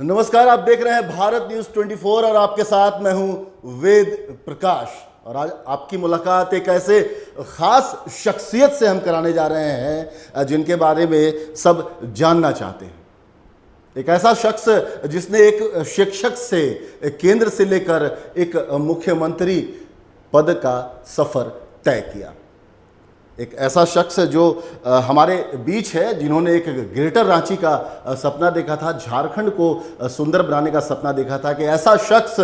नमस्कार, आप देख रहे हैं भारत न्यूज 24 और आपके साथ मैं हूं वेद प्रकाश। और आज आपकी मुलाकात एक ऐसे खास शख्सियत से हम कराने जा रहे हैं जिनके बारे में सब जानना चाहते हैं। एक ऐसा शख्स जिसने एक शिक्षक से केंद्र से लेकर एक मुख्यमंत्री पद का सफर तय किया। एक ऐसा शख्स जो हमारे बीच है, जिन्होंने एक ग्रेटर रांची का सपना देखा था, झारखंड को सुंदर बनाने का सपना देखा था। कि ऐसा शख्स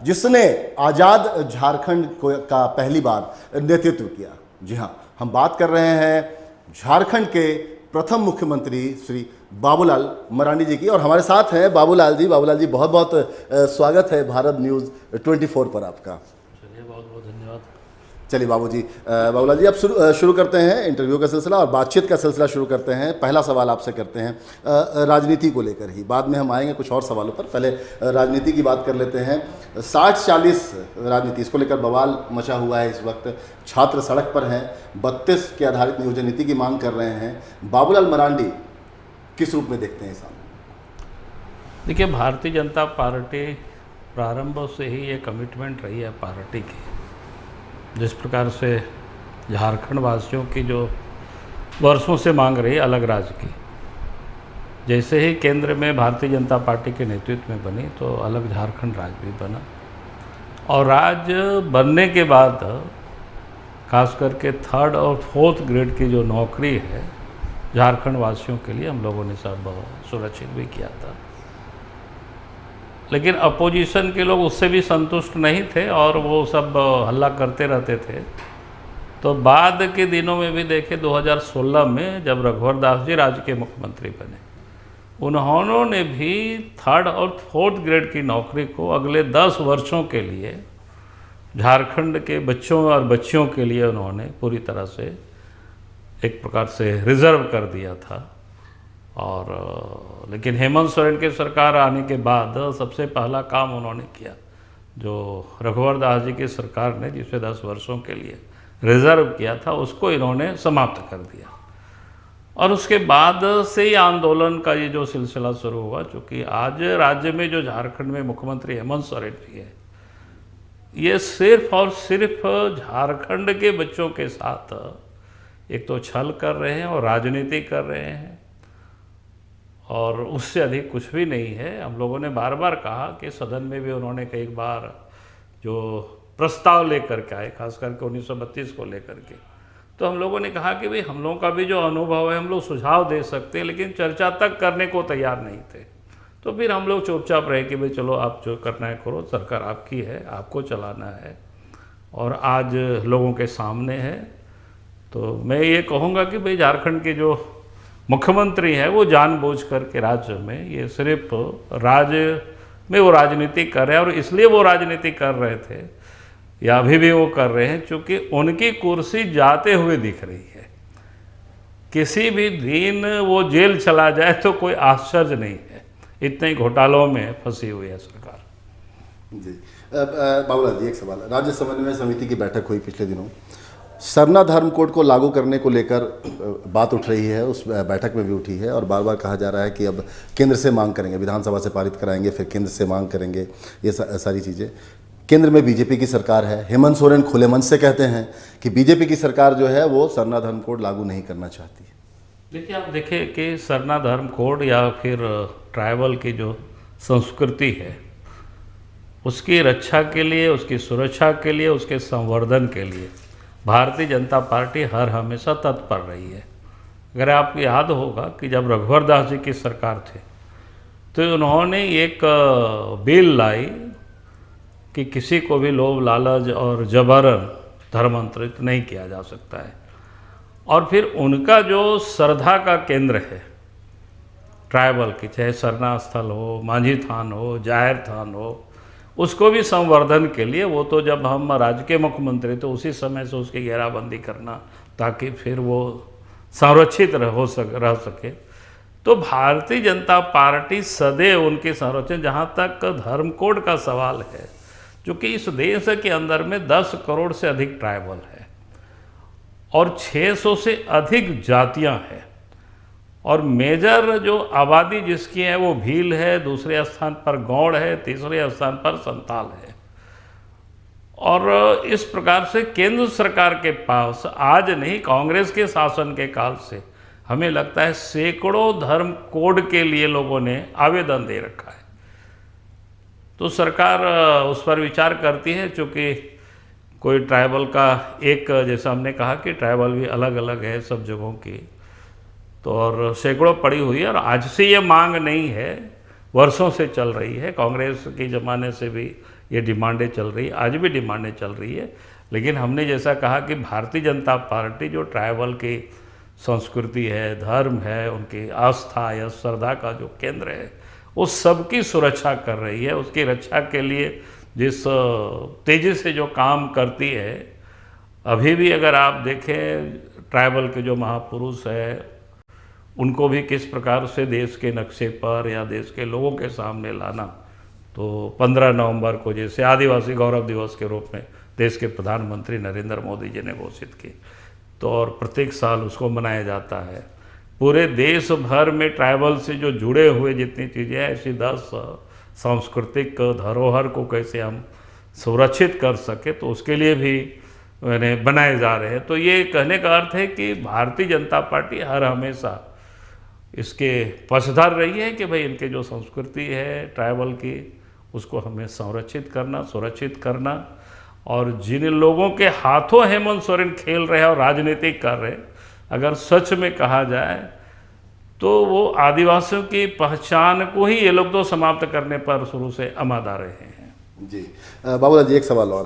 जिसने आज़ाद झारखंड का पहली बार नेतृत्व किया। जी हाँ, हम बात कर रहे हैं झारखंड के प्रथम मुख्यमंत्री श्री बाबूलाल मरांडी जी की। और हमारे साथ हैं बाबूलाल जी। बाबूलाल जी, बहुत बहुत स्वागत है भारत न्यूज़ 24 पर आपका। चलिए, बहुत बहुत धन्यवाद। चलिए बाबूलाल जी, अब शुरू करते हैं इंटरव्यू का सिलसिला और बातचीत का सिलसिला शुरू करते हैं। पहला सवाल आपसे करते हैं राजनीति को लेकर ही, बाद में हम आएंगे कुछ और सवालों पर। पहले राजनीति की बात कर लेते हैं। 60-40 राजनीति, इसको लेकर बवाल मचा हुआ है इस वक्त। छात्र सड़क पर हैं, 32 के आधारित नियोजन नीति की मांग कर रहे हैं। बाबूलाल मरांडी किस रूप में देखते हैं सामने? देखिए, भारतीय जनता पार्टी प्रारंभ से ही ये कमिटमेंट रही है पार्टी की। जिस प्रकार से झारखंड वासियों की जो वर्षों से मांग रही अलग राज्य की, जैसे ही केंद्र में भारतीय जनता पार्टी के नेतृत्व में बनी तो अलग झारखंड राज्य भी बना। और राज्य बनने के बाद खास करके 3rd और 4th ग्रेड की जो नौकरी है झारखंड वासियों के लिए हम लोगों ने सब सुरक्षित भी किया था। लेकिन अपोजिशन के लोग उससे भी संतुष्ट नहीं थे और वो सब हल्ला करते रहते थे। तो बाद के दिनों में भी देखे 2016 में जब रघुवर दास जी राज्य के मुख्यमंत्री बने, उन्होंने भी 3rd और 4th ग्रेड की नौकरी को अगले 10 वर्षों के लिए झारखंड के बच्चों और बच्चियों के लिए उन्होंने पूरी तरह से एक प्रकार से रिजर्व कर दिया था। और लेकिन हेमंत सोरेन की सरकार आने के बाद सबसे पहला काम उन्होंने किया जो रघुवर दास जी की सरकार ने जिसे 10 वर्षों के लिए रिजर्व किया था, उसको इन्होंने समाप्त कर दिया। और उसके बाद से ही आंदोलन का ये जो सिलसिला शुरू हुआ। चूँकि आज राज्य में जो झारखंड में मुख्यमंत्री हेमंत सोरेन जी है, ये सिर्फ और सिर्फ झारखंड के बच्चों के साथ एक तो छल कर रहे हैं और राजनीति कर रहे हैं, और उससे अधिक कुछ भी नहीं है। हम लोगों ने बार बार कहा कि सदन में भी उन्होंने कई बार जो प्रस्ताव लेकर के आए, खास करके 1932 को लेकर के, तो हम लोगों ने कहा कि भाई हम लोगों का भी जो अनुभव है हम लोग सुझाव दे सकते हैं, लेकिन चर्चा तक करने को तैयार नहीं थे। तो फिर हम लोग चुपचाप रहे कि भाई चलो आप जो करना है करो, सरकार आपकी है, आपको चलाना है, और आज लोगों के सामने है। तो मैं ये कहूँगा कि भाई झारखंड के जो मुख्यमंत्री है वो जानबूझ करके राज्य में ये सिर्फ राज्य में वो राजनीति कर रहे हैं। और इसलिए वो राजनीति कर रहे थे या अभी भी वो कर रहे हैं क्योंकि उनकी कुर्सी जाते हुए दिख रही है। किसी भी दिन वो जेल चला जाए तो कोई आश्चर्य नहीं है, इतने ही घोटालों में फंसी हुई है सरकार। जी बाबूलाल जी, एक सवाल। राज्य समन्वय समिति की बैठक हुई पिछले दिनों। सरना धर्म कोड को लागू करने को लेकर बात उठ रही है, उस बैठक में भी उठी है, और बार बार कहा जा रहा है कि अब केंद्र से मांग करेंगे, विधानसभा से पारित कराएंगे, फिर केंद्र से मांग करेंगे, ये सारी चीज़ें। केंद्र में बीजेपी की सरकार है। हेमंत सोरेन खुले मन से कहते हैं कि बीजेपी की सरकार जो है वो सरना धर्म कोड लागू नहीं करना चाहती है। देखिए, आप देखिए कि सरना धर्म कोड या फिर ट्राइबल की जो संस्कृति है उसकी रक्षा के लिए, उसकी सुरक्षा के लिए, उसके संवर्धन के लिए भारतीय जनता पार्टी हर हमेशा तत्पर रही है। अगर आपको याद होगा कि जब रघुवर दास जी की सरकार थे तो उन्होंने एक बिल लाई कि किसी को भी लोभ लालच और जबरन धर्मांतरित नहीं किया जा सकता है। और फिर उनका जो श्रद्धा का केंद्र है ट्राइबल की, चाहे सरना स्थल हो, मांझी थान हो, जाहिर थान हो, उसको भी संवर्धन के लिए वो तो जब हम राज्य के मुख्यमंत्री तो उसी समय से उसकी घेराबंदी करना ताकि फिर वो संरक्षित रह सके। तो भारतीय जनता पार्टी सदैव उनके संरक्षण, जहाँ तक धर्म कोड का सवाल है, क्योंकि इस देश के अंदर में 10 करोड़ से अधिक ट्राइबल है और 600 से अधिक जातियाँ हैं, और मेजर जो आबादी जिसकी है वो भील है, दूसरे स्थान पर गौड़ है, तीसरे स्थान पर संताल है। और इस प्रकार से केंद्र सरकार के पास आज नहीं, कांग्रेस के शासन के काल से हमें लगता है सैकड़ों धर्म कोड के लिए लोगों ने आवेदन दे रखा है। तो सरकार उस पर विचार करती है, चूँकि कोई ट्राइबल का एक, जैसा हमने कहा कि ट्राइबल भी अलग अलग है सब जगहों की, तो और सैकड़ों पड़ी हुई है। और आज से ये मांग नहीं है, वर्षों से चल रही है, कांग्रेस के ज़माने से भी ये डिमांडें चल रही है, आज भी डिमांडें चल रही है। लेकिन हमने जैसा कहा कि भारतीय जनता पार्टी जो ट्राइबल की संस्कृति है, धर्म है, उनकी आस्था या श्रद्धा का जो केंद्र है, उस सब की सुरक्षा कर रही है। उसकी रक्षा के लिए जिस तेज़ी से जो काम करती है, अभी भी अगर आप देखें ट्राइबल के जो महापुरुष है उनको भी किस प्रकार से देश के नक्शे पर या देश के लोगों के सामने लाना। तो 15 नवंबर को जैसे आदिवासी गौरव दिवस के रूप में देश के प्रधानमंत्री नरेंद्र मोदी जी ने घोषित की, तो और प्रत्येक साल उसको मनाया जाता है। पूरे देश भर में ट्राइबल से जो जुड़े हुए जितनी चीज़ें हैं, ऐसी 10 सांस्कृतिक धरोहर को कैसे हम सुरक्षित कर सके, तो उसके लिए भी मैंने बनाए जा रहे हैं। तो ये कहने का अर्थ है कि भारतीय जनता पार्टी हर हमेशा इसके पक्षधर रही है कि भाई इनके जो संस्कृति है ट्राइबल की, उसको हमें संरक्षित करना, सुरक्षित करना। और जिन लोगों के हाथों हेमंत सोरेन खेल रहे हैं और राजनीति कर रहे हैं, अगर सच में कहा जाए तो वो आदिवासियों की पहचान को ही ये लोग तो समाप्त करने पर शुरू से आमादा रहे हैं। जी बाबूलाल जी, एक सवाल और,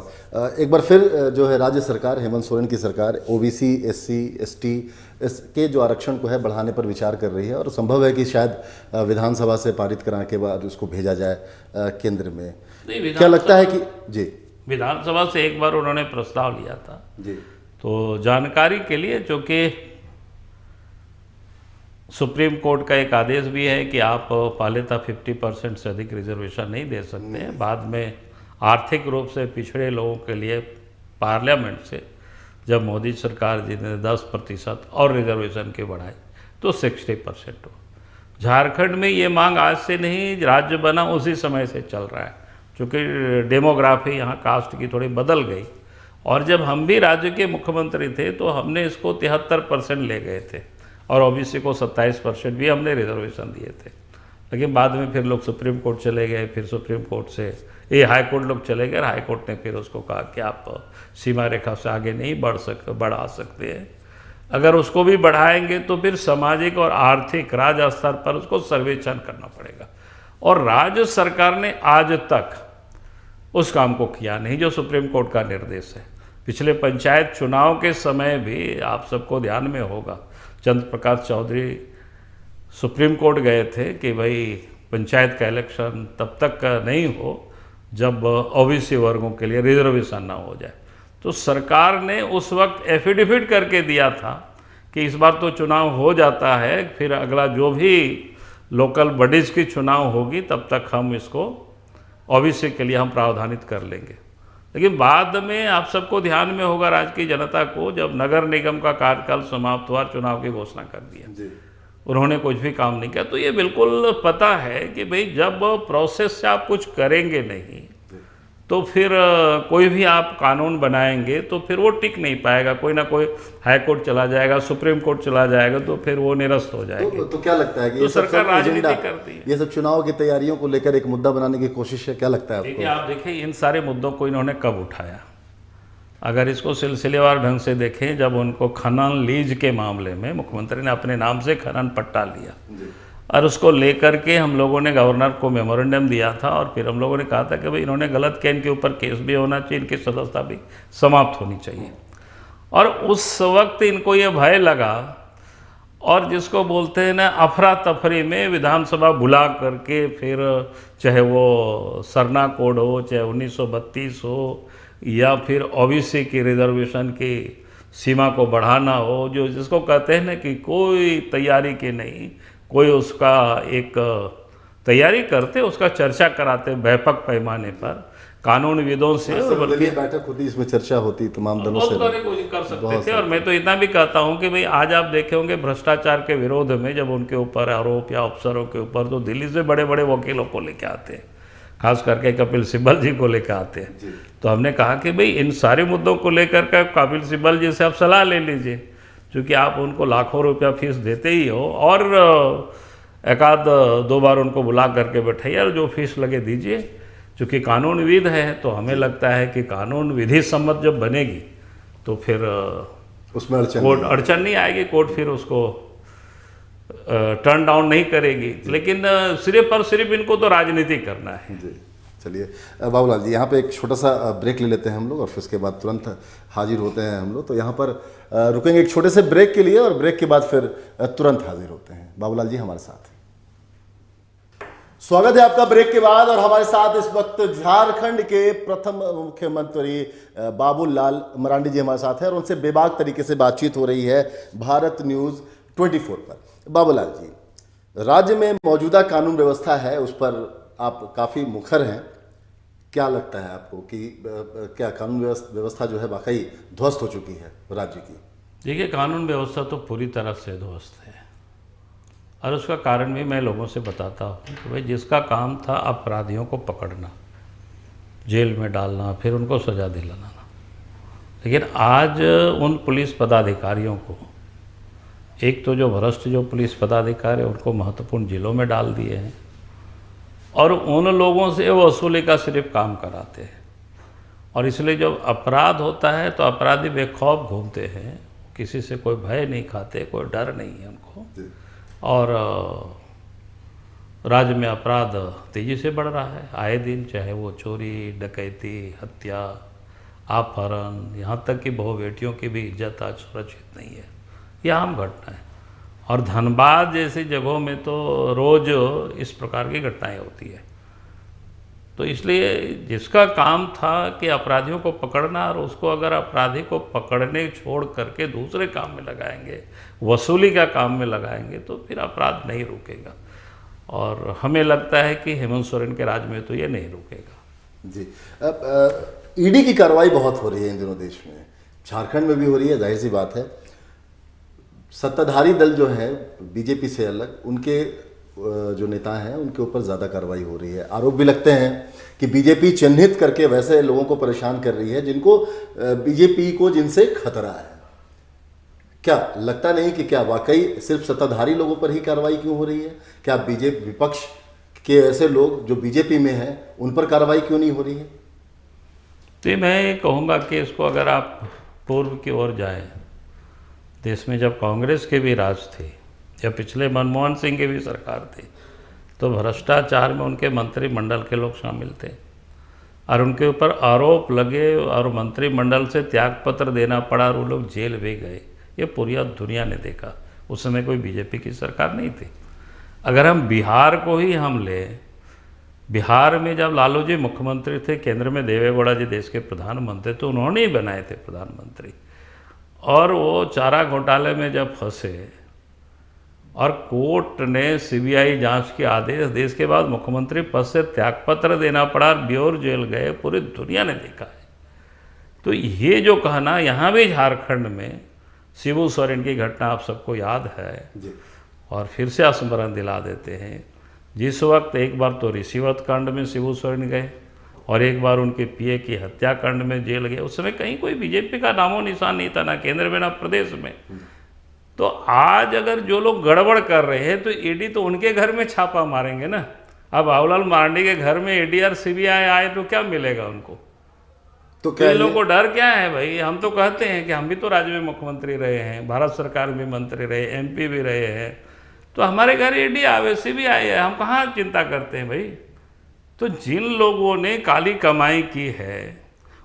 एक बार फिर जो है राज्य सरकार, हेमंत सोरेन की सरकार, ओबीसी, एससी, एसटी इसके जो आरक्षण को है बढ़ाने पर विचार कर रही है, और संभव है कि शायद विधानसभा से पारित कराने के बाद उसको भेजा जाए केंद्र में। क्या लगता है कि जी विधानसभा से एक बार उन्होंने प्रस्ताव लिया था जी, तो जानकारी के लिए, जो कि सुप्रीम कोर्ट का एक आदेश भी है कि आप पहले था 50% से अधिक रिजर्वेशन नहीं दे सकते हैं, बाद में आर्थिक रूप से पिछड़े लोगों के लिए पार्लियामेंट से जब मोदी सरकार जी ने 10% और रिजर्वेशन के बढ़ाए तो 60% हो। झारखंड में ये मांग आज से नहीं, राज्य बना उसी समय से चल रहा है, क्योंकि डेमोग्राफी यहाँ कास्ट की थोड़ी बदल गई। और जब हम भी राज्य के मुख्यमंत्री थे तो हमने इसको 73% ले गए थे, और ओबीसी को 27% भी हमने रिजर्वेशन दिए थे। लेकिन बाद में फिर लोग सुप्रीम कोर्ट चले गए, फिर सुप्रीम कोर्ट से ये हाई कोर्ट लोग चले गए, हाई कोर्ट ने फिर उसको कहा कि आप सीमा रेखा से आगे नहीं बढ़ा सकते हैं। अगर उसको भी बढ़ाएंगे तो फिर सामाजिक और आर्थिक राज्य स्तर पर उसको सर्वेक्षण करना पड़ेगा, और राज्य सरकार ने आज तक उस काम को किया नहीं जो सुप्रीम कोर्ट का निर्देश है। पिछले पंचायत चुनाव के समय भी आप सबको ध्यान में होगा, चंद्र प्रकाश चौधरी सुप्रीम कोर्ट गए थे कि भाई पंचायत का इलेक्शन तब तक नहीं हो जब ओबीसी वर्गों के लिए रिजर्वेशन ना हो जाए। तो सरकार ने उस वक्त एफिडेविट करके दिया था कि इस बार तो चुनाव हो जाता है, फिर अगला जो भी लोकल बॉडीज़ की चुनाव होगी तब तक हम इसको ओबीसी के लिए हम प्रावधानित कर लेंगे। लेकिन बाद में आप सबको ध्यान में होगा, राज्य की जनता को, जब नगर निगम का कार्यकाल समाप्त हुआ, चुनाव की घोषणा कर दिया, उन्होंने कुछ भी काम नहीं किया। तो ये बिल्कुल पता है कि भाई जब प्रोसेस से आप कुछ करेंगे नहीं तो फिर कोई भी आप कानून बनाएंगे तो फिर वो टिक नहीं पाएगा, कोई ना कोई हाई कोर्ट चला जाएगा, सुप्रीम कोर्ट चला जाएगा, तो फिर वो निरस्त हो जाएगा। तो क्या लगता है कि तो सरकार राजनीति करती है, ये सब चुनाव की तैयारियों को लेकर एक मुद्दा बनाने की कोशिश है, क्या लगता है आपको? देखिए, आप देखिए इन सारे मुद्दों को इन्होंने कब उठाया। अगर इसको सिलसिलेवार ढंग से देखें, जब उनको खनन लीज के मामले में मुख्यमंत्री ने अपने नाम से खनन पट्टा लिया और उसको लेकर के हम लोगों ने गवर्नर को मेमोरेंडम दिया था, और फिर हम लोगों ने कहा था कि भाई इन्होंने गलत किया, इनके ऊपर केस भी होना चाहिए, इनकी सदस्यता भी समाप्त होनी चाहिए। और उस वक्त इनको ये भय लगा, और जिसको बोलते हैं ना अफरा तफरी में विधानसभा बुला करके, फिर चाहे वो सरना कोड हो, चाहे 1932 हो, या फिर ओबीसी की रिजर्वेशन की सीमा को बढ़ाना हो, जो जिसको कहते हैं ना कि कोई तैयारी की नहीं, कोई उसका एक तैयारी करते, उसका चर्चा कराते व्यापक पैमाने पर कानूनविदों से, और बल्कि बैठक होती, इसमें चर्चा होती तमाम दलों बहुत से। सारे कोशिश कर सकते थे। और मैं तो इतना भी कहता हूं कि भाई आज आप देखे होंगे भ्रष्टाचार के विरोध में जब उनके ऊपर आरोप या अफसरों के ऊपर, तो दिल्ली से बड़े बड़े वकीलों को लेके आते हैं, खास करके कपिल सिब्बल जी को लेकर आते हैं। तो हमने कहा कि भाई इन सारे मुद्दों को लेकर के कपिल सिब्बल जी से आप सलाह ले लीजिए, क्योंकि आप उनको लाखों रुपया फीस देते ही हो, और एक आध दो बार उनको बुला करके बैठाइए और जो फीस लगे दीजिए। चूँकि कानूनविद है तो हमें लगता है कि कानून विधि सम्मत जब बनेगी तो फिर उसमें अड़चन नहीं आएगी, कोर्ट फिर उसको टर्न डाउन नहीं करेगी। लेकिन सिर्फ और सिर्फ इनको तो राजनीति करना है। जी चलिए बाबूलाल जी, यहाँ पे एक छोटा सा ब्रेक ले लेते हैं हम लोग, और फिर उसके बाद तुरंत हाजिर होते हैं हम लोग। तो यहाँ पर रुकेंगे एक छोटे से ब्रेक के लिए, और ब्रेक के बाद फिर तुरंत हाजिर होते हैं। बाबूलाल जी हमारे साथ, स्वागत है आपका ब्रेक के बाद। और हमारे साथ इस वक्त झारखंड के प्रथम मुख्यमंत्री बाबूलाल मरांडी जी हमारे साथ हैं, और उनसे बेबाक तरीके से बातचीत हो रही है भारत न्यूज़ 24 पर। बाबूलाल जी, राज्य में मौजूदा कानून व्यवस्था है, उस पर आप काफ़ी मुखर हैं। क्या लगता है आपको कि क्या कानून व्यवस्था जो है वाकई ध्वस्त हो चुकी है राज्य की? देखिए, कानून व्यवस्था तो पूरी तरह से ध्वस्त है, और उसका कारण भी मैं लोगों से बताता हूँ कि भाई जिसका काम था अपराधियों को पकड़ना, जेल में डालना, फिर उनको सज़ा दिलाना, लेकिन आज उन पुलिस पदाधिकारियों को, एक तो जो भ्रष्ट जो पुलिस पदाधिकारी उनको महत्वपूर्ण जिलों में डाल दिए हैं, और उन लोगों से वसूली का सिर्फ काम कराते हैं। और इसलिए जब अपराध होता है तो अपराधी बेखौफ घूमते हैं, किसी से कोई भय नहीं खाते, कोई डर नहीं है उनको, और राज्य में अपराध तेज़ी से बढ़ रहा है आए दिन, चाहे वो चोरी, डकैती, हत्या, अपहरण, यहाँ तक कि बहु बेटियों की भी इज्जत आज सुरक्षित नहीं है। यह आम घटना है, और धनबाद जैसी जगहों में तो रोज़ इस प्रकार की घटनाएं होती है। तो इसलिए जिसका काम था कि अपराधियों को पकड़ना, और उसको अगर अपराधी को पकड़ने छोड़ करके दूसरे काम में लगाएंगे, वसूली का काम में लगाएंगे, तो फिर अपराध नहीं रुकेगा। और हमें लगता है कि हेमंत सोरेन के राज में तो ये नहीं रुकेगा। जी, अब ईडी की कार्रवाई बहुत हो रही है इन दिनों देश में, झारखंड में भी हो रही है, जाहिर सी बात है। सत्ताधारी दल जो है बीजेपी से अलग, उनके जो नेता हैं उनके ऊपर ज़्यादा कार्रवाई हो रही है। आरोप भी लगते हैं कि बीजेपी चिन्हित करके वैसे लोगों को परेशान कर रही है जिनको बीजेपी को जिनसे खतरा है। क्या लगता नहीं कि क्या वाकई सिर्फ सत्ताधारी लोगों पर ही कार्रवाई क्यों हो रही है? क्या बीजेपी विपक्ष के ऐसे लोग जो बीजेपी में हैं उन पर कार्रवाई क्यों नहीं हो रही है? तो मैं ये कहूँगा कि इसको अगर आप पूर्व की ओर जाएं, देश में जब कांग्रेस के भी राज थे, जब पिछले मनमोहन सिंह की भी सरकार थी, तो भ्रष्टाचार में उनके मंत्रिमंडल के लोग शामिल थे, और उनके ऊपर आरोप लगे और मंत्रिमंडल से त्यागपत्र देना पड़ा, और वो लोग जेल भी गए। ये पूरी दुनिया ने देखा। उस समय कोई बीजेपी की सरकार नहीं थी। अगर हम बिहार को ही हम लें, बिहार में जब लालू जी मुख्यमंत्री थे, केंद्र में देवेगौड़ा जी देश के प्रधानमंत्री, तो उन्होंने ही बनाए थे प्रधानमंत्री। और वो चारा घोटाले में जब फंसे और कोर्ट ने सीबीआई जांच के आदेश देश के बाद मुख्यमंत्री पद से त्यागपत्र देना पड़ा, ब्योर जेल गए, पूरी दुनिया ने देखा है। तो ये जो कहना, यहाँ भी झारखंड में शिबू सोरेन की घटना आप सबको याद है जी। और फिर से स्मरण दिला देते हैं। जिस वक्त एक बार तो रिश्वत कांड में शिबू सोरेन गए, और एक बार उनके पीए की हत्याकांड में जेल गए। उस समय कहीं कोई बीजेपी का नामो निशान नहीं था, ना केंद्र में ना प्रदेश में। तो आज अगर जो लोग गड़बड़ कर रहे हैं तो ईडी तो उनके घर में छापा मारेंगे ना। अब बाबूलाल मरांडी के घर में ईडी और सीबीआई आए तो क्या मिलेगा उनको? तो क्या लोगों को डर क्या है भाई? हम तो कहते हैं कि हम भी तो राज्य में मुख्यमंत्री रहे हैं, भारत सरकार में मंत्री रहे, एमपी भी रहे हैं, तो हमारे घर ईडी आवे, सीबीआई है, हम कहाँ चिंता करते हैं भाई? तो जिन लोगों ने काली कमाई की है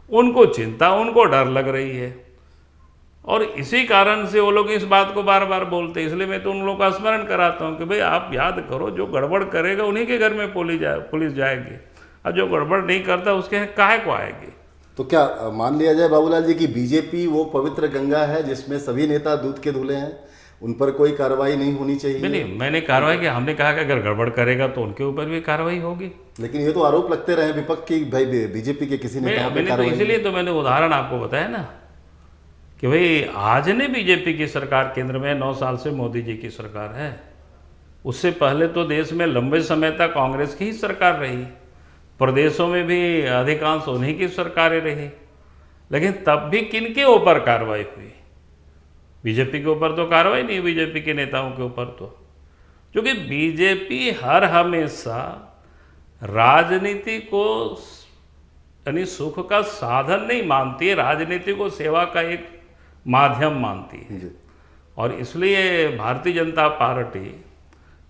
उनको चिंता, उनको डर लग रही है, और इसी कारण से वो लोग इस बात को बार बार बोलते हैं। इसलिए मैं तो उन लोगों का स्मरण कराता हूँ कि भाई आप याद करो, जो गड़बड़ करेगा उन्हीं के घर में पुलिस जाएगी, और जो गड़बड़ नहीं करता उसके काहे को आएगी। तो क्या मान लिया जाए बाबूलाल जी की बीजेपी वो पवित्र गंगा है जिसमें सभी नेता दूध के धुले हैं, उन पर कोई कार्रवाई नहीं होनी चाहिए? नहीं, मैंने कार्रवाई की, हमने कहा कि अगर गड़बड़ करेगा तो उनके ऊपर भी कार्रवाई होगी। लेकिन ये तो आरोप लगते रहे विपक्ष की, भाई बीजेपी के किसी नेताओं पे मैंने तो कार्रवाई इसीलिए तो मैंने उदाहरण आपको बताया ना कि भाई आज ने बीजेपी की सरकार केंद्र में 9 साल से मोदी जी की सरकार है। उससे पहले तो देश में लंबे समय तक कांग्रेस की ही सरकार रही, प्रदेशों में भी अधिकांश उन्हीं की सरकारें रही, लेकिन तब भी किनके ऊपर कार्रवाई हुई? बीजेपी के ऊपर तो कार्रवाई नहीं, बीजेपी के नेताओं के ऊपर तो, क्योंकि बीजेपी हर हमेशा राजनीति को यानी सुख का साधन नहीं मानती है, राजनीति को सेवा का एक माध्यम मानती है। जी। और इसलिए भारतीय जनता पार्टी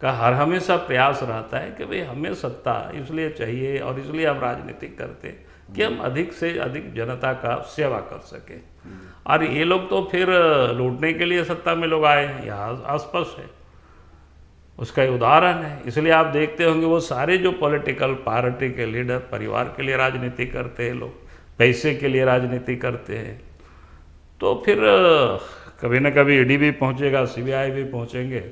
का हर हमेशा प्रयास रहता है कि भाई हमें सत्ता इसलिए चाहिए और इसलिए हम राजनीति करते हैं कि हम अधिक से अधिक जनता का सेवा कर सकें। और ये लोग तो फिर लूटने के लिए सत्ता में लोग आए हैं, यहाँ आसपास है, उसका एक उदाहरण है। इसलिए आप देखते होंगे वो सारे जो पॉलिटिकल पार्टी के लीडर परिवार के लिए राजनीति करते हैं, लोग पैसे के लिए राजनीति करते हैं, तो फिर कभी ना कभी ईडी भी पहुंचेगा, सीबीआई भी पहुंचेंगे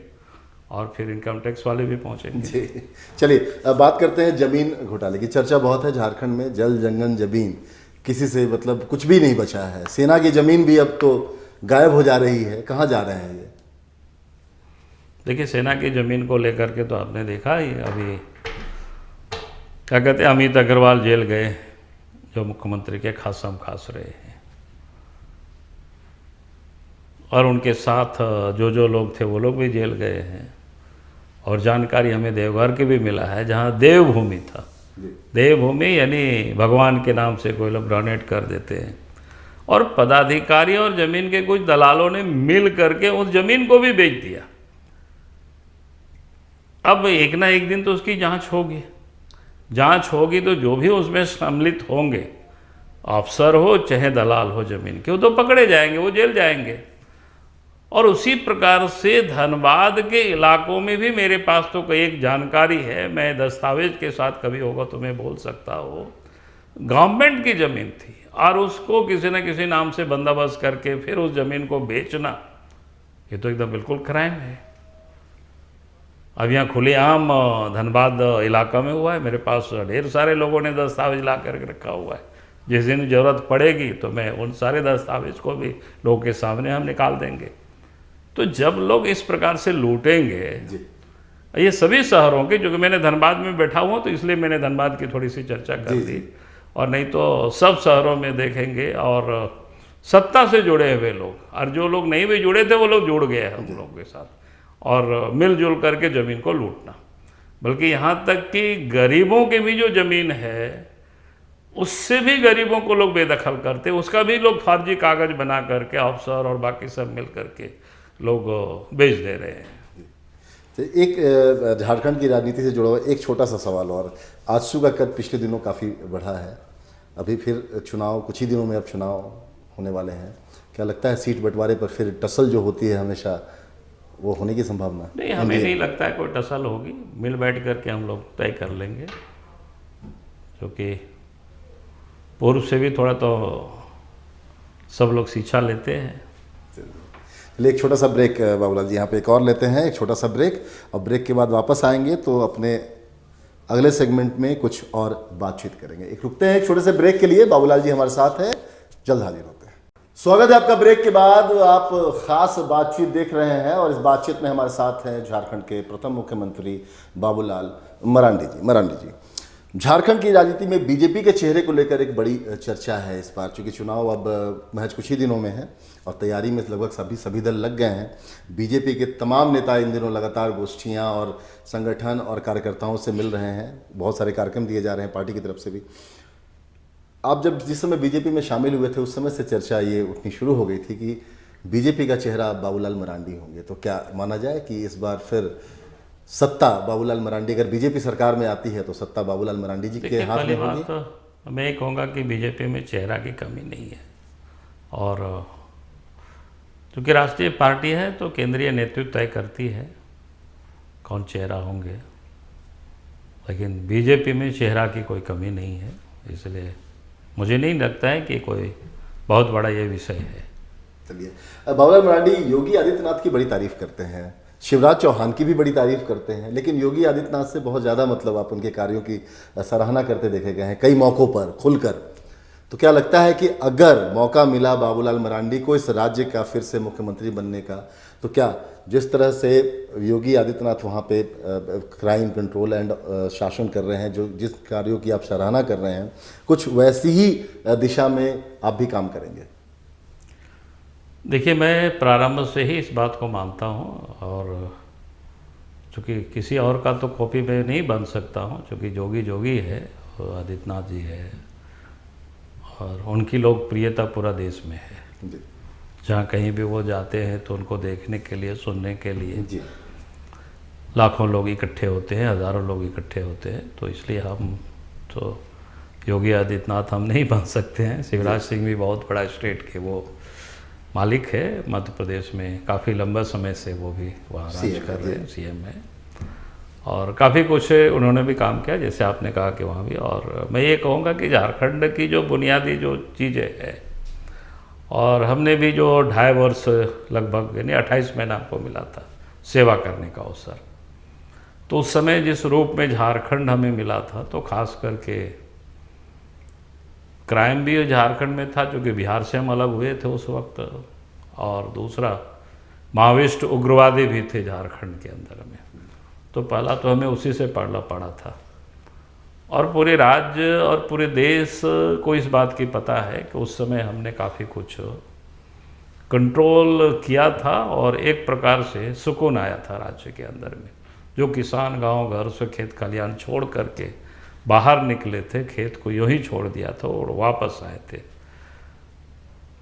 और फिर इनकम टैक्स वाले भी पहुंचेंगे। जी, चलिए अब बात करते हैं जमीन घोटाले की। चर्चा बहुत है झारखंड में, जल जंगल जमीन किसी से मतलब कुछ भी नहीं बचा है। सेना की जमीन भी अब तो गायब हो जा रही है, कहाँ जा रहे हैं ये? देखिए, सेना की ज़मीन को लेकर के तो आपने देखा ही, अभी क्या कहते हैं, अमित अग्रवाल जेल गए, जो मुख्यमंत्री के खासम खास रहे हैं, और उनके साथ जो लोग थे वो लोग भी जेल गए हैं। और जानकारी हमें देवघर की भी मिला है, जहाँ देवभूमि था, देवभूमि यानी भगवान के नाम से कोई लोग डोनेट कर देते हैं, और पदाधिकारी और ज़मीन के कुछ दलालों ने मिल करके उस ज़मीन को भी बेच दिया। अब एक ना एक दिन तो उसकी जांच होगी, जांच होगी तो जो भी उसमें सम्मिलित होंगे, अफसर हो चाहे दलाल हो ज़मीन के, वो तो पकड़े जाएंगे, वो जेल जाएंगे। और उसी प्रकार से धनबाद के इलाकों में भी मेरे पास तो कई एक जानकारी है, मैं दस्तावेज के साथ कभी होगा तो मैं बोल सकता हूँ, गवर्नमेंट की ज़मीन थी और उसको किसी न किसी नाम से बंदोबस्त करके फिर उस ज़मीन को बेचना, ये तो एकदम बिल्कुल क्राइम है। अब यहाँ खुलेआम धनबाद इलाका में हुआ है, मेरे पास ढेर सारे लोगों ने दस्तावेज ला करके रखा हुआ है। जिस दिन ज़रूरत पड़ेगी तो मैं उन सारे दस्तावेज को भी लोगों के सामने हम निकाल देंगे। तो जब लोग इस प्रकार से लूटेंगे, ये सभी शहरों के, जो कि मैंने धनबाद में बैठा हुआ तो इसलिए मैंने धनबाद की थोड़ी सी चर्चा कर दी, और नहीं तो सब शहरों में देखेंगे। और सत्ता से जुड़े हुए लोग और जो लोग नहीं भी जुड़े थे वो लोग जुड़ गए हैं हम लोगों के साथ, और मिलजुल करके ज़मीन को लूटना। बल्कि यहाँ तक कि गरीबों की भी जो ज़मीन है उससे भी गरीबों को लोग बेदखल करते, उसका भी लोग फर्जी कागज़ बना करके अफसर और बाकी सब मिल करके लोग बेच दे रहे हैं। तो एक झारखंड की राजनीति से जुड़ा हुआ एक छोटा सा सवाल, और आजसू का कद पिछले दिनों काफ़ी बढ़ा है, अभी फिर चुनाव, कुछ ही दिनों में अब चुनाव होने वाले हैं, क्या लगता है सीट बंटवारे पर फिर टसल जो होती है हमेशा, वो होने की संभावना? नहीं, हमें नहीं लगता है कोई टसल होगी, मिल बैठ करके हम लोग तय कर लेंगे, क्योंकि पूर्व से भी थोड़ा तो सब लोग शिक्षा लेते हैं। चलिए एक छोटा सा ब्रेक बाबूलाल जी, यहाँ पे एक और लेते हैं, एक छोटा सा ब्रेक, और ब्रेक के बाद वापस आएंगे तो अपने अगले सेगमेंट में कुछ और बातचीत करेंगे। एक रुकते हैं एक छोटे से ब्रेक के लिए, बाबूलाल जी हमारे साथ हैं, जल्द हाजिर होते हैं। स्वागत है आपका ब्रेक के बाद। आप खास बातचीत देख रहे हैं और इस बातचीत में हमारे साथ हैं झारखंड के प्रथम मुख्यमंत्री बाबूलाल मरांडी जी। झारखंड की राजनीति में बीजेपी के चेहरे को लेकर एक बड़ी चर्चा है इस बार, चूँकि चुनाव अब महज कुछ ही दिनों में है और तैयारी में लगभग सभी दल लग गए हैं। बीजेपी के तमाम नेता इन दिनों लगातार गोष्ठियां और संगठन और कार्यकर्ताओं से मिल रहे हैं, बहुत सारे कार्यक्रम दिए जा रहे हैं पार्टी की तरफ से भी। आप जब जिस समय बीजेपी में शामिल हुए थे उस समय से चर्चा ये उठनी शुरू हो गई थी कि बीजेपी का चेहरा बाबूलाल मरांडी होंगे, तो क्या माना जाए कि इस बार फिर सत्ता बाबूलाल मरांडी, अगर बीजेपी सरकार में आती है तो सत्ता बाबूलाल मरांडी जी के हाथ में होगी? तो मैं ये कहूँगा कि बीजेपी में चेहरा की कमी नहीं है, और क्योंकि राष्ट्रीय पार्टी है तो केंद्रीय नेतृत्व तय करती है कौन चेहरा होंगे, लेकिन बीजेपी में चेहरा की कोई कमी नहीं है, इसलिए मुझे नहीं लगता है कि कोई बहुत बड़ा ये विषय है। चलिए, बाबूलाल मरांडी योगी आदित्यनाथ की बड़ी तारीफ करते हैं, शिवराज चौहान की भी बड़ी तारीफ करते हैं, लेकिन योगी आदित्यनाथ से बहुत ज़्यादा मतलब आप उनके कार्यों की सराहना करते देखे गए हैं कई मौक़ों पर खुलकर। तो क्या लगता है कि अगर मौका मिला बाबूलाल मरांडी को इस राज्य का फिर से मुख्यमंत्री बनने का, तो क्या जिस तरह से योगी आदित्यनाथ वहाँ पे क्राइम कंट्रोल एंड शासन कर रहे हैं, जो जिस कार्यों की आप सराहना कर रहे हैं, कुछ वैसी ही दिशा में आप भी काम करेंगे? देखिए, मैं प्रारंभ से ही इस बात को मानता हूँ, और चूँकि किसी और का तो कॉपी में नहीं बन सकता हूँ, चूँकि जोगी जोगी है, आदित्यनाथ जी है, और उनकी लोकप्रियता पूरा देश में है। जी जहाँ कहीं भी वो जाते हैं तो उनको देखने के लिए, सुनने के लिए जी लाखों लोग इकट्ठे होते हैं, हज़ारों लोग इकट्ठे होते हैं। तो इसलिए हम तो योगी आदित्यनाथ हम नहीं बन सकते हैं। शिवराज सिंह भी बहुत बड़ा स्टेट के वो मालिक है, मध्य प्रदेश में काफ़ी लंबा समय से वो भी वहाँ राज कर रहे हैं, सीएम है, और काफ़ी कुछ उन्होंने भी काम किया, जैसे आपने कहा कि वहाँ भी। और मैं ये कहूँगा कि झारखंड की जो बुनियादी जो चीज़ें हैं, और हमने भी जो 2.5 वर्ष लगभग यानी 28 महीना हमको मिला था सेवा करने का अवसर, तो उस समय जिस रूप में झारखंड हमें मिला था, तो खास करके क्राइम भी झारखंड में था, क्योंकि बिहार से हम अलग हुए थे उस वक्त, और दूसरा माओविस्ट उग्रवादी भी थे झारखंड के अंदर में। तो पहला तो हमें उसी से पढ़ना पड़ा था, और पूरे राज्य और पूरे देश को इस बात की पता है कि उस समय हमने काफ़ी कुछ कंट्रोल किया था, और एक प्रकार से सुकून आया था राज्य के अंदर में। जो किसान गांव घर से खेत खलियान छोड़ करके बाहर निकले थे, खेत को यूँ ही छोड़ दिया था और वापस आए थे।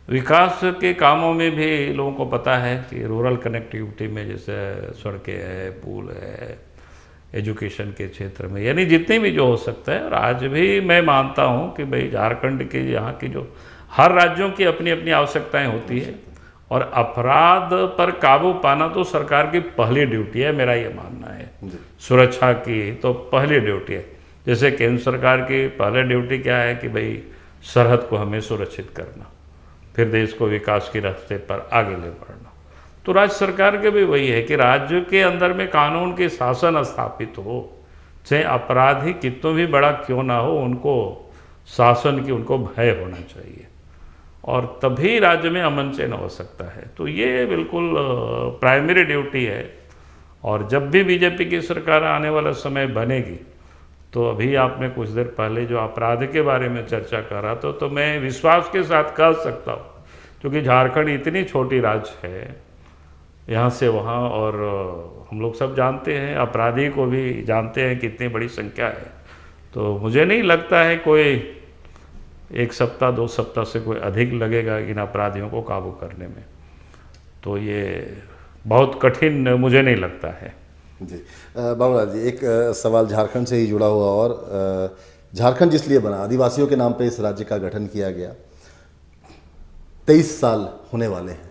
विकास के कामों में भी लोगों को पता है कि रूरल कनेक्टिविटी में जैसे सड़कें है, पुल है, एजुकेशन के क्षेत्र में, यानी जितने भी जो हो सकता है। और आज भी मैं मानता हूँ कि भाई झारखंड के यहाँ की जो हर राज्यों की अपनी अपनी आवश्यकताएं होती है, और अपराध पर काबू पाना तो सरकार की पहली ड्यूटी है, मेरा ये मानना है। सुरक्षा की तो पहली ड्यूटी है। जैसे केंद्र सरकार की पहले ड्यूटी क्या है कि भाई सरहद को हमें सुरक्षित करना, फिर देश को विकास के रास्ते पर आगे ले बढ़ना। तो राज्य सरकार के भी वही है कि राज्य के अंदर में कानून के शासन स्थापित हो, चाहे अपराधी कितना भी बड़ा क्यों ना हो, उनको शासन की उनको भय होना चाहिए, और तभी राज्य में अमन चैन हो सकता है। तो ये बिल्कुल प्राइमरी ड्यूटी है। और जब भी बीजेपी की सरकार आने वाला समय बनेगी, तो अभी आपने कुछ देर पहले जो अपराध के बारे में चर्चा कर रहा था, तो मैं विश्वास के साथ कह सकता हूँ, क्योंकि झारखंड इतनी छोटी राज्य है यहाँ से वहाँ, और हम लोग सब जानते हैं, अपराधी को भी जानते हैं कितनी बड़ी संख्या है। तो मुझे नहीं लगता है कोई 1 सप्ताह 2 सप्ताह से कोई अधिक लगेगा इन अपराधियों को काबू करने में। तो ये बहुत कठिन मुझे नहीं लगता है। जी बाबूलाल जी, एक सवाल झारखंड से ही जुड़ा हुआ, और झारखंड जिस लिए बना, आदिवासियों के नाम पे इस राज्य का गठन किया गया। 23 साल होने वाले हैं,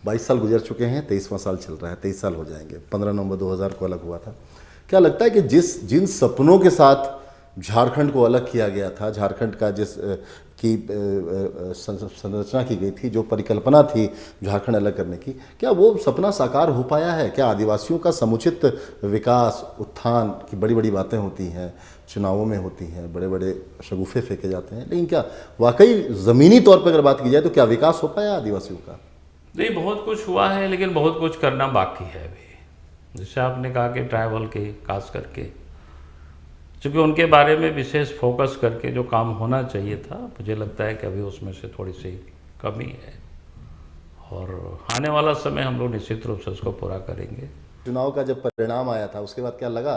22 साल गुजर चुके हैं, 23वां साल चल रहा है, 23 साल हो जाएंगे। 15 नवंबर 2000 को अलग हुआ था। क्या लगता है कि जिन सपनों के साथ झारखंड को अलग किया गया था, झारखंड का जिस की संरचना की गई थी, जो परिकल्पना थी झारखंड अलग करने की, क्या वो सपना साकार हो पाया है? क्या आदिवासियों का समुचित विकास, उत्थान की बड़ी बड़ी बातें होती हैं, चुनावों में होती हैं, बड़े बड़े शगुफे फेंके जाते हैं, लेकिन क्या वाकई ज़मीनी तौर पर अगर बात की जाए तो क्या विकास हो पाया आदिवासियों का? नहीं, बहुत कुछ हुआ है, लेकिन बहुत कुछ करना बाकी है अभी। जैसे आपने कहा कि ट्राइबल के खास करके, चूँकि उनके बारे में विशेष फोकस करके जो काम होना चाहिए था, मुझे लगता है कि अभी उसमें से थोड़ी सी कमी है, और आने वाला समय हम लोग निश्चित रूप से उसको पूरा करेंगे। चुनाव का जब परिणाम आया था, उसके बाद क्या लगा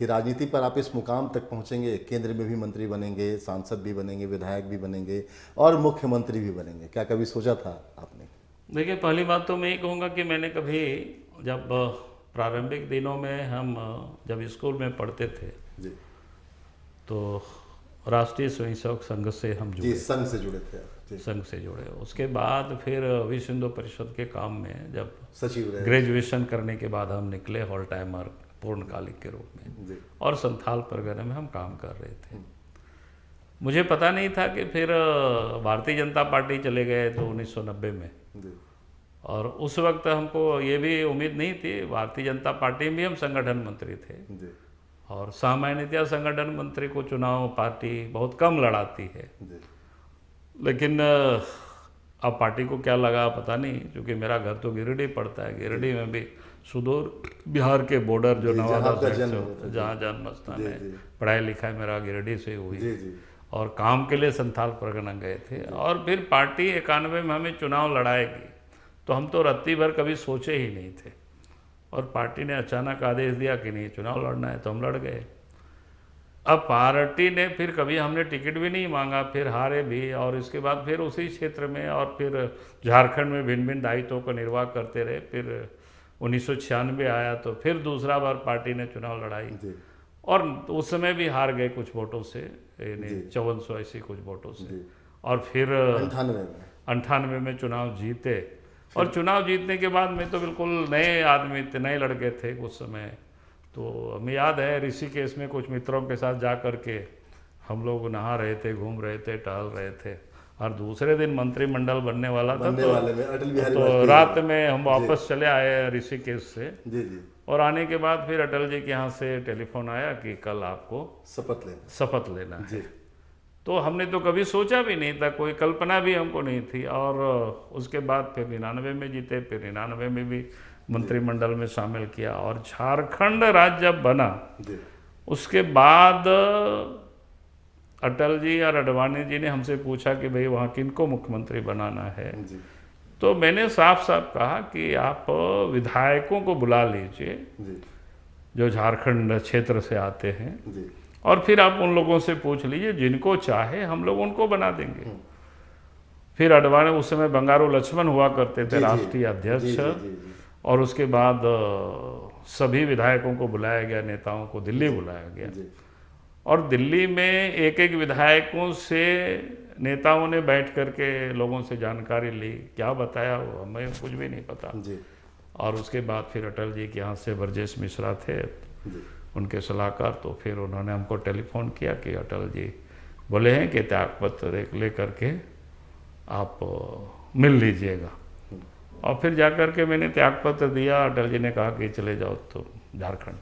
कि राजनीति पर आप इस मुकाम तक पहुंचेंगे, केंद्र में भी मंत्री बनेंगे, सांसद भी बनेंगे, विधायक भी बनेंगे, और मुख्यमंत्री भी बनेंगे? क्या कभी सोचा था आपने? देखिए, पहली बात तो मैं ये कहूँगा कि मैंने कभी, जब प्रारंभिक दिनों में हम जब स्कूल में पढ़ते थे जी, तो राष्ट्रीय स्वयंसेवक संघ से हम जी जुड़े, संघ से जुड़े थे आप? जी, संघ से जुड़े। उसके बाद फिर विश्व हिंदू परिषद के काम में जब सचिव रहे। ग्रेजुएशन करने के बाद हम निकले हॉल टाइमर पूर्णकालिक के रूप में, जी, और संथाल परगने में हम काम कर रहे थे। मुझे पता नहीं था कि फिर भारतीय जनता पार्टी चले गए तो 1990 में, जी, और उस वक्त हमको ये भी उम्मीद नहीं थी, भारतीय जनता पार्टी में भी हम संगठन मंत्री थे जी और सामान्यतया संगठन मंत्री को चुनाव पार्टी बहुत कम लड़ाती है। जी लेकिन अब पार्टी को क्या लगा पता नहीं, क्योंकि मेरा घर तो गिरिडीह पड़ता है, गिरिडीह में भी सुदूर बिहार के बॉर्डर जो नवादा साइड से होता है, जहाँ जन्म स्थान है, पढ़ाई लिखाई मेरा गिरिडीह से हुई जी जी और काम के लिए संथाल परगना गए थे। और फिर पार्टी 91 में हमें चुनाव लड़ाएगी, तो हम तो रत्ती भर कभी सोचे ही नहीं थे और पार्टी ने अचानक आदेश दिया कि नहीं चुनाव लड़ना है, तो हम लड़ गए। अब पार्टी ने फिर कभी हमने टिकट भी नहीं मांगा, फिर हारे भी और इसके बाद फिर उसी क्षेत्र में और फिर झारखंड में भिन्न भिन्न दायित्वों का निर्वाह करते रहे। फिर 1996 आया तो फिर दूसरा बार पार्टी ने चुनाव लड़ाई जी और उस समय भी हार गए कुछ वोटों से, 5400 ऐसी कुछ वोटों से। और फिर 98 में चुनाव जीते और चुनाव जीतने के बाद में तो बिल्कुल नए आदमी थे, नए लड़के थे उस समय। तो हमें याद है ऋषिकेश में कुछ मित्रों के साथ जा कर के हम लोग नहा रहे थे, घूम रहे थे, टहल रहे थे और दूसरे दिन मंत्रिमंडल बनने वाला था, तो रात में हम वापस चले आए ऋषिकेश से जी जी और आने के बाद फिर अटल जी के यहाँ से टेलीफोन आया कि कल आपको शपथ लेना है। तो हमने तो कभी सोचा भी नहीं था, कोई कल्पना भी हमको नहीं थी। और उसके बाद फिर 99 में जीते, फिर 99 में भी मंत्रिमंडल में शामिल किया और झारखंड राज्य जब बना उसके बाद अटल जी और अडवाणी जी ने हमसे पूछा कि भाई वहाँ किनको मुख्यमंत्री बनाना है। तो मैंने साफ साफ कहा कि आप विधायकों को बुला लीजिए जो झारखंड क्षेत्र से आते हैं और फिर आप उन लोगों से पूछ लीजिए, जिनको चाहे हम लोग उनको बना देंगे। फिर अडवाणी उस समय बंगारू लक्ष्मण हुआ करते थे राष्ट्रीय अध्यक्ष और उसके बाद सभी विधायकों को बुलाया गया, नेताओं को दिल्ली बुलाया गया और दिल्ली में एक एक विधायकों से नेताओं ने बैठ करके लोगों से जानकारी ली, क्या बताया वो हमें कुछ भी नहीं पता। और उसके बाद फिर अटल जी के यहाँ से ब्रजेश मिश्रा थे उनके सलाहकार, तो फिर उन्होंने हमको टेलीफोन किया कि अटल जी बोले हैं कि त्यागपत्र ले करके आप मिल लीजिएगा। और फिर जा कर के मैंने त्यागपत्र दिया, अटल जी ने कहा कि चले जाओ तो झारखंड,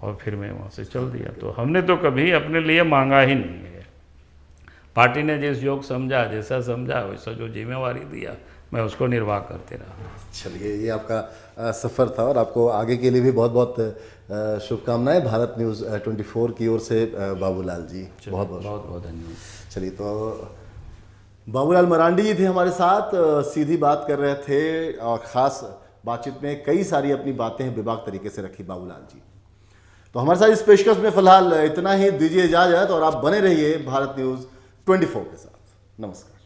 और फिर मैं वहाँ से चल दिया। तो हमने तो कभी अपने लिए मांगा ही नहीं है, पार्टी ने जिस योग समझा, जैसा समझा वैसा जो जिम्मेवारी दिया मैं उसको निर्वाह करते रहा। चलिए, ये आपका सफ़र था और आपको आगे के लिए भी बहुत बहुत शुभकामनाएं भारत न्यूज़ 24 की ओर से बाबूलाल जी, बहुत बहुत धन्यवाद। चलिए, तो बाबूलाल मरांडी जी थे हमारे साथ, सीधी बात कर रहे थे और ख़ास बातचीत में कई सारी अपनी बातें बेबाक तरीके से रखी बाबूलाल जी। तो हमारे साथ इस पेशकश में फ़िलहाल इतना ही, दीजिए इजाज़त और आप बने रहिए भारत न्यूज़ 24 के साथ। नमस्कार।